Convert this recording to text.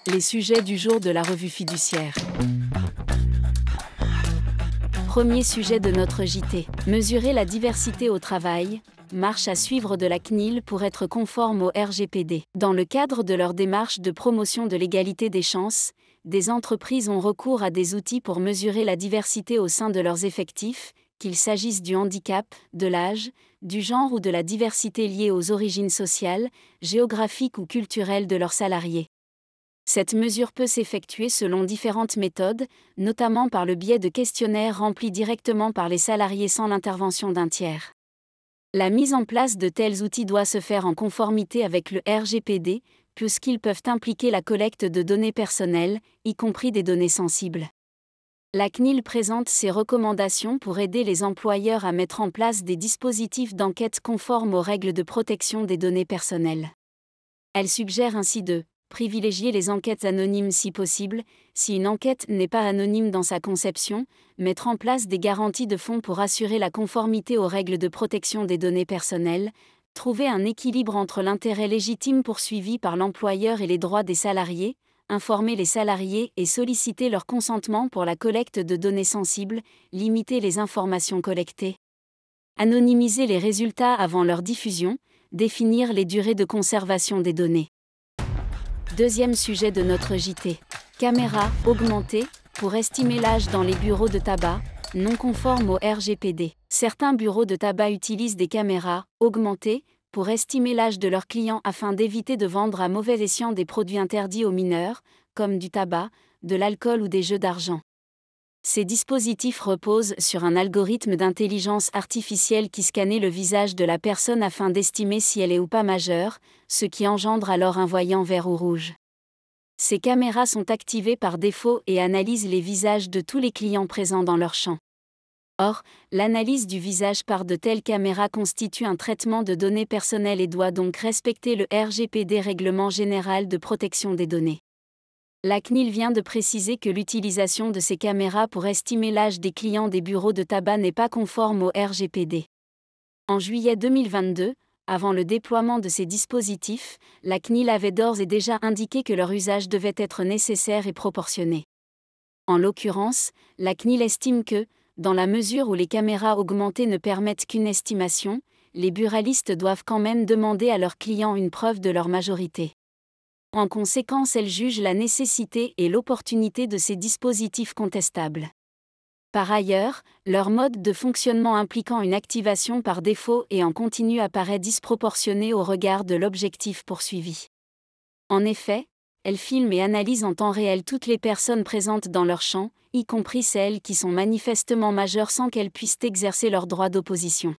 Les sujets du jour de la revue fiduciaire. Premier sujet de notre JT. Mesurer la diversité au travail. Marche à suivre de la CNIL pour être conforme au RGPD. Dans le cadre de leur démarche de promotion de l'égalité des chances, des entreprises ont recours à des outils pour mesurer la diversité au sein de leurs effectifs, qu'il s'agisse du handicap, de l'âge, du genre ou de la diversité liée aux origines sociales, géographiques ou culturelles de leurs salariés. Cette mesure peut s'effectuer selon différentes méthodes, notamment par le biais de questionnaires remplis directement par les salariés sans l'intervention d'un tiers. La mise en place de tels outils doit se faire en conformité avec le RGPD, puisqu'ils peuvent impliquer la collecte de données personnelles, y compris des données sensibles. La CNIL présente ses recommandations pour aider les employeurs à mettre en place des dispositifs d'enquête conformes aux règles de protection des données personnelles. Elle suggère ainsi de privilégier les enquêtes anonymes si possible, si une enquête n'est pas anonyme dans sa conception, mettre en place des garanties de fonds pour assurer la conformité aux règles de protection des données personnelles, trouver un équilibre entre l'intérêt légitime poursuivi par l'employeur et les droits des salariés, informer les salariés et solliciter leur consentement pour la collecte de données sensibles, limiter les informations collectées, anonymiser les résultats avant leur diffusion, définir les durées de conservation des données. Deuxième sujet de notre JT. Caméras augmentées pour estimer l'âge dans les bureaux de tabac, non conformes au RGPD. Certains bureaux de tabac utilisent des caméras augmentées pour estimer l'âge de leurs clients afin d'éviter de vendre à mauvais escient des produits interdits aux mineurs, comme du tabac, de l'alcool ou des jeux d'argent. Ces dispositifs reposent sur un algorithme d'intelligence artificielle qui scanne le visage de la personne afin d'estimer si elle est ou pas majeure, ce qui engendre alors un voyant vert ou rouge. Ces caméras sont activées par défaut et analysent les visages de tous les clients présents dans leur champ. Or, l'analyse du visage par de telles caméras constitue un traitement de données personnelles et doit donc respecter le RGPD, Règlement général de protection des données. La CNIL vient de préciser que l'utilisation de ces caméras pour estimer l'âge des clients des bureaux de tabac n'est pas conforme au RGPD. En juillet 2022, avant le déploiement de ces dispositifs, la CNIL avait d'ores et déjà indiqué que leur usage devait être nécessaire et proportionné. En l'occurrence, la CNIL estime que, dans la mesure où les caméras augmentées ne permettent qu'une estimation, les buralistes doivent quand même demander à leurs clients une preuve de leur majorité. En conséquence, elle juge la nécessité et l'opportunité de ces dispositifs contestables. Par ailleurs, leur mode de fonctionnement impliquant une activation par défaut et en continu apparaît disproportionné au regard de l'objectif poursuivi. En effet, elle filme et analyse en temps réel toutes les personnes présentes dans leur champ, y compris celles qui sont manifestement majeures sans qu'elles puissent exercer leur droit d'opposition.